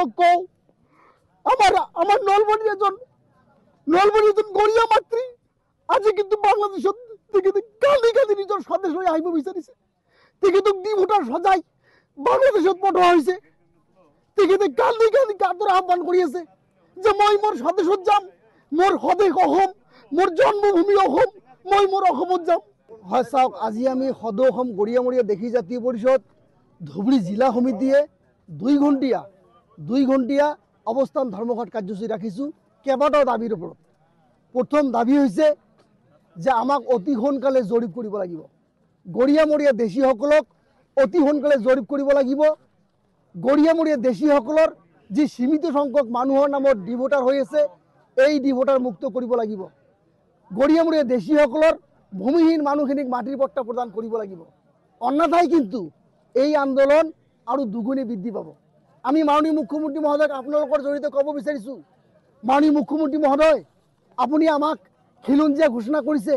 আপোনাক কওঁ আমাৰ নলবাৰী এজন গৰিয়া মাতৃ আজি কিন্তু বাংলাদেশত তেখেতে কান্দি কান্দি নিজৰ স্বদেশলৈ আহিব বিচাৰিছে। তেখেতক ডিভোটাৰ সজাই বাংলাদেশত পঠোৱা হৈছে। তেখেতে কান্দি কান্দি কাতৰ আহ্বান কৰি আছে যে মই মোৰ স্বদেশত যাম, মোৰ স্বদেশ অসম, মোৰ জন্মভূমি অসম, মই মোৰ অসমত যাম। হয় চাওক, আজি আমি সদৌ অসম গৰিয়ামৰীয়া দেশী জাতীয় পৰিষদ ধুবুৰী জিলা সমিতিয়ে 2 ঘণ্টীয়া অৱস্থান ধৰ্মঘট কাৰ্যসূচী ৰাখিছোঁ কেইবাটাও দাবীৰ ওপৰত। প্ৰথম দাবী হৈছে যে আমাক অতি সোনকালে জৰীপ কৰিব লাগিব। গৰিয়ামৰীয়া দেশীসকলক অতি সোনকালে জৰীপ কৰিব লাগিব। গৰিয়ামৰীয়া দেশীসকলৰ যি সীমিত সংখ্যক মানুহৰ নামত ডিভোটাৰ হৈ আছে, এই ডিভোটাৰ মুক্ত কৰিব লাগিব। গৰিয়ামৰীয়া দেশীসকলৰ ভূমিহীন মানুহখিনিক মাটিৰ পট্টা প্ৰদান কৰিব লাগিব। অন্যথায় কিন্তু এই আন্দোলন আৰু দুগুণে বৃদ্ধি পাব। আমি মাননীয় মুখ্যমন্ত্ৰী মহোদয়ক আপোনালোকৰ জৰিয়তে ক'ব বিচাৰিছোঁ, মাননীয় মুখ্যমন্ত্ৰী মহোদয়, আপুনি আমাক খিলঞ্জীয়া ঘোষণা কৰিছে।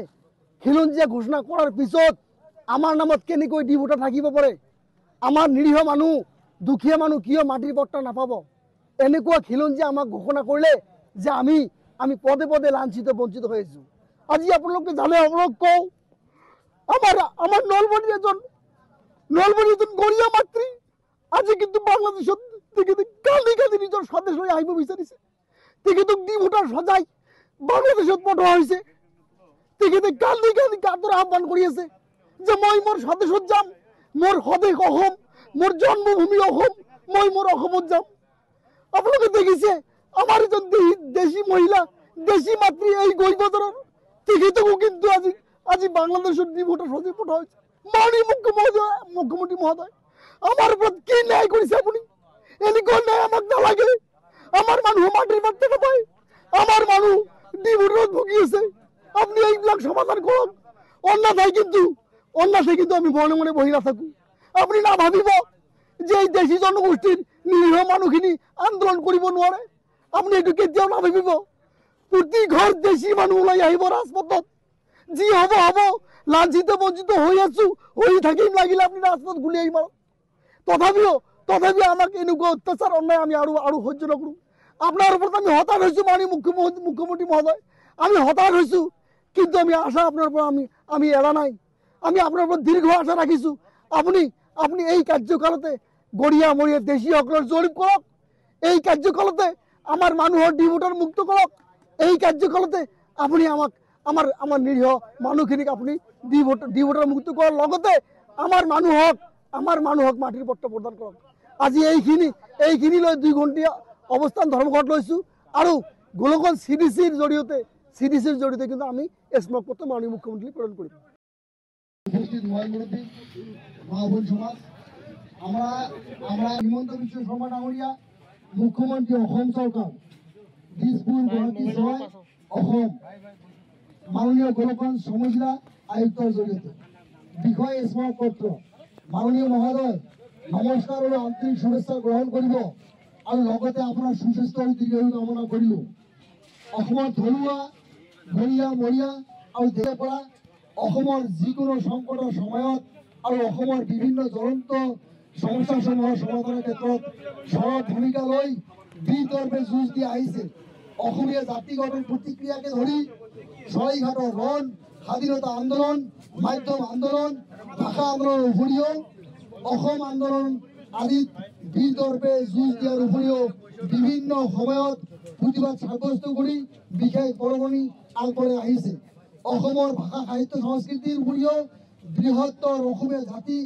খিলঞ্জীয়া ঘোষণা কৰাৰ পিছত আমাৰ নামত কেনেকৈ ডিভোটাৰ থাকিব পাৰে? আমাৰ নিৰীহ মানুহ, দুখীয়া মানুহ কিয় মাটিৰ পট্টা নাপাব? এনেকুৱা খিলঞ্জীয়া আমাক ঘোষণা কৰিলে যে আমি পদে পদে লাঞ্ছিত বঞ্চিত হৈ আছোঁ। আজি আপোনালোকে জানে, আপোনালোক কওঁ, আমাৰ নলবাৰী এজন গৰিয়া মাতৃ আজি কিন্তু বাংলাদেশত তেখেতে কান্দি কান্দি নিজৰ স্বদেশলৈ আহিব বিচাৰিছে। তেখেতক ডিভোটাৰ সজাই বাংলাদেশত পঠোৱা হৈছে। তেখেতে কান্দি কান্দি কাতৰ আহ্বান কৰি আছে যে মই মোৰ স্বদেশত যাম, মোৰ স্বদেশ অসম, মোৰ জন্মভূমি অসম, মই মোৰ অসমত যাম। আপোনালোকে দেখিছে আমাৰ এজন দেশী মহিলা, দেশী মাতৃ এই গৰিবজাৰৰ, তেখেতকো কিন্তু আজি বাংলাদেশত ডিভোটাৰ সজাই পঠোৱা হৈছে। মাননীয় মুখ্যমন্ত্ৰী মহোদয়, আমাৰ ওপৰত কি ন্যায় কৰিছে আপুনি? এনেকুৱা ন্যায় আমাক নালাগে। আমাৰ মানুহ মাটিৰ পট্টা নাপায়, আমাৰ মানুহ ডিভোটাৰত ভুগি আছে। আপনি এইবিলাক সমাধান কৰক। অন্যথায় কিন্তু আমি মনে মনে বহি নাথাকো। আপনি না ভাবিব যে এই দেশী জনগোষ্ঠীৰ নিৰীহ মানুহখিনি আন্দোলন কৰিব নোৱাৰে। আপনি এইটো কেতিয়াও নাভাবিব। প্ৰতি ঘৰ দেশী মানুহ ওলাই আহিব ৰাজপথত। যি হ'ব হ'ব, লাঞ্ছিত বঞ্চিত হৈ আছো, হৈ থাকিম, লাগিলে আপনি ৰাজপথ গুলিয়াই মাৰক। তথাপিও আমাক এনেকুৱা অত্যাচাৰ অন্যায় আমি আৰু সহ্য নকৰোঁ। আপোনাৰ ওপৰত আমি হতাশ হৈছোঁ মাননীয় মুখ্যমন্ত্ৰী মহোদয়, আমি হতাশ হৈছোঁ। কিন্তু আমি আশা আপোনাৰ পৰা আমি এৰা নাই। আমি আপোনাৰ ওপৰত দীৰ্ঘ আশা ৰাখিছোঁ। আপুনি এই কাৰ্যকালতে গৰিয়ামৰীয়া দেশীসকলৰ জৰীপ কৰক। এই কাৰ্যকালতে আমাৰ মানুহৰ ডিভোটাৰ মুক্ত কৰক। এই কাৰ্যকালতে আপুনি আমাৰ নিৰীহ মানুহখিনিক আপুনি ডিভোটাৰ মুক্ত কৰাৰ লগতে আমাৰ মানুহক মাটিৰ পট্টা প্ৰদান কৰক। আজি এইখিনি লৈ 2 ঘণ্টীয়া অৱস্থান ধৰ্মঘট লৈছোঁ আৰু গোলকগঞ্জ CDCৰ জৰিয়তে কিন্তু আমি স্মাৰক পত্ৰ মাননীয় মুখ্যমন্ত্ৰী প্ৰেৰণ কৰি। উপস্থিত মহামুৰব্বী মহাবন সমাজ, আমৰা হিমন্ত বিশ্ব শৰ্মা ডাঙৰিয়া, মুখ্যমন্ত্ৰী অসম সৰকাৰ, দিসপুৰ গুৱাহাটী ছয় অসম, মাননীয় গোলকগঞ্জ সমজিলা আয়ুক্তৰ জৰিয়তে বিষয় স্মাৰক পত্ৰ মাননীয় মহোদয় নমস্কাৰ আৰু আন্তৰিক শুভেচ্ছা গ্ৰহণ কৰিব আৰু লগতে আপোনাৰ সুস্বাস্থ্য আৰু দীৰ্ঘায়ু কামনা কৰিলোঁ। অসমৰ থলুৱা গৰিয়া মৰিয়া আৰু দেশৰ পৰা অসমৰ যিকোনো সংকটৰ সময়ত আৰু অসমৰ বিভিন্ন জ্বলন্ত সমস্যাসমূহৰ সমাধানৰ ক্ষেত্ৰত সৰব ভূমিকা লৈ বিতৰ্কে যুঁজ দি আহিছে। অসমীয়া জাতিগঠন প্ৰতিক্ৰিয়াকে ধৰি চৰাইঘাটৰ ৰণ, স্বাধীনতা আন্দোলন, মাধ্যম আন্দোলন, ভাষা আন্দোলনৰ উপৰিও অসম আন্দোলন আদিত বিতৰ্কে যুঁজ দিয়াৰ উপৰিও বিভিন্ন সময়ত প্ৰতিবাদ সাব্যস্ত কৰি বিশেষ বৰঙণি আগবঢ়াই আহিছে। অসমৰ ভাষা সাহিত্য সংস্কৃতিৰ উপৰিও বৃহত্তৰ অসমীয়া জাতি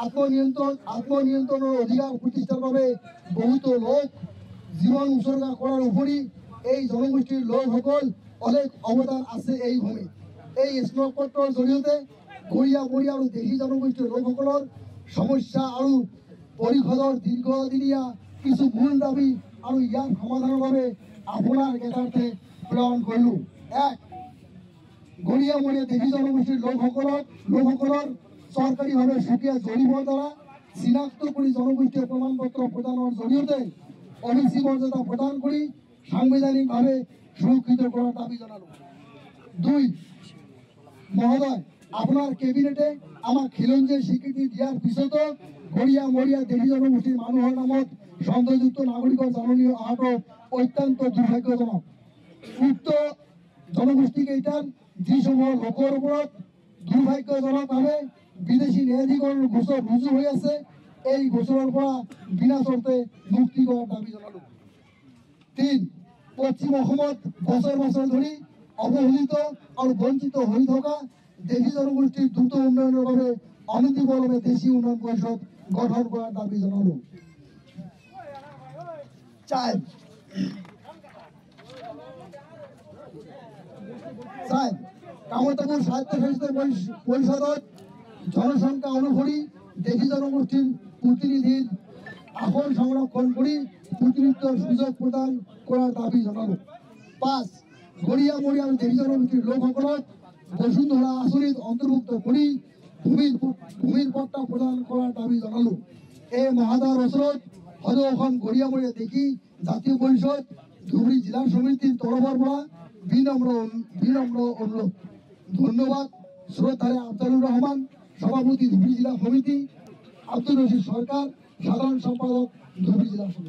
আত্মনিয়ন্ত্ৰণৰ অধিকাৰ প্ৰতিষ্ঠাৰ বাবে বহুতো লোক জীৱন উৎসৰ্গা কৰাৰ উপৰি এই জনগোষ্ঠীৰ লোকসকল অনেক অৱদান আছে এই ভূমিত। এই স্মাৰক পত্ৰৰ জৰিয়তে গৰিয়া মৰিয়া আৰু দেশী জনগোষ্ঠীৰ লোকসকলৰ সমস্যা আৰু পৰিষদৰ দীৰ্ঘদিনীয়া কিছু মূল দাবী আৰু ইয়াৰ সমাধানৰ বাবে আপোনাৰ জ্ঞাতাৰ্থে প্ৰেৰণ কৰিলোঁ। 1. গৰিয়া মৰিয়া দেশী জনগোষ্ঠীৰ লোকসকলৰ চৰকাৰীভাৱে সুকীয়া জৰীপৰ দ্বাৰা চিনাক্ত কৰি জনগোষ্ঠীয় প্ৰমাণ পত্ৰ প্ৰদানৰ জৰিয়তে OBC মৰ্যাদা প্ৰদান কৰি সাংবিধানিকভাৱে সুৰক্ষিত কৰাৰ দাবী জনালোঁ। 2. মহোদয়, আপোনাৰ কেবিনেটে আমাক খিলঞ্জীয়া স্বীকৃতি দিয়াৰ পিছতো গৰিয়া মৰিয়া দেশী জনগোষ্ঠীৰ মানুহৰ নামত সংখ্যাযুক্ত নাগরিকর জাননীয় আটক অত্যন্ত দুর্ভাগ্যজনক। উক্ত জনগোষ্ঠীকে এটার যেসময় লোকের উপর দুর্ভাগ্যজনকভাবে বিদেশি ন্যায়াধিকরণের ঘোষণা রুজু হয়েছে, এই ঘোষণার পর বিনা শর্তে মুক্তি করার দাবি জানালো। 3. পশ্চিম অসমত বছর বছর ধরে অবহেলিত আর বঞ্চিত হয়ে থাকা দেশি জনগোষ্ঠীর দ্রুত উন্নয়নের ভাবে অনতিবিলম্বে দেশি উন্নয়ন পরিষদ গঠন করার দাবি জানালো। 4. কামতাপুর স্বায়ত্তশাসিত পরিষদত জনসংখ্যা অনুসরি দেশি জনগোষ্ঠীর প্রতিনিধির আসন সংরক্ষণ করে প্রতিনিধিত্বের সুযোগ প্রদান করার দাবি জানালো। 5. গড়িয়া মরিয়ার দেশি জনগোষ্ঠীর লোকসকলক বসুন্ধরা আসনিত অন্তর্ভুক্ত করে ভূমির পট্টা প্রদান করার দাবি জানালো। এই মহাদার অসরত হয়তো এখন গড়িয়া মরিয়া দেখি জাতীয় পরিষদ ধুবড়ী জেলা সমিতির তরফের পৰা বিনম্র অনুরোধ। ধন্যবাদ। শ্রদ্ধারে আফজালুর রহমান, সভাপতি ধুবড়ী জেলা সমিতি, আব্দুর রশিদ সরকার, সাধারণ সম্পাদক ধুবড়ী জেলা সমিতি।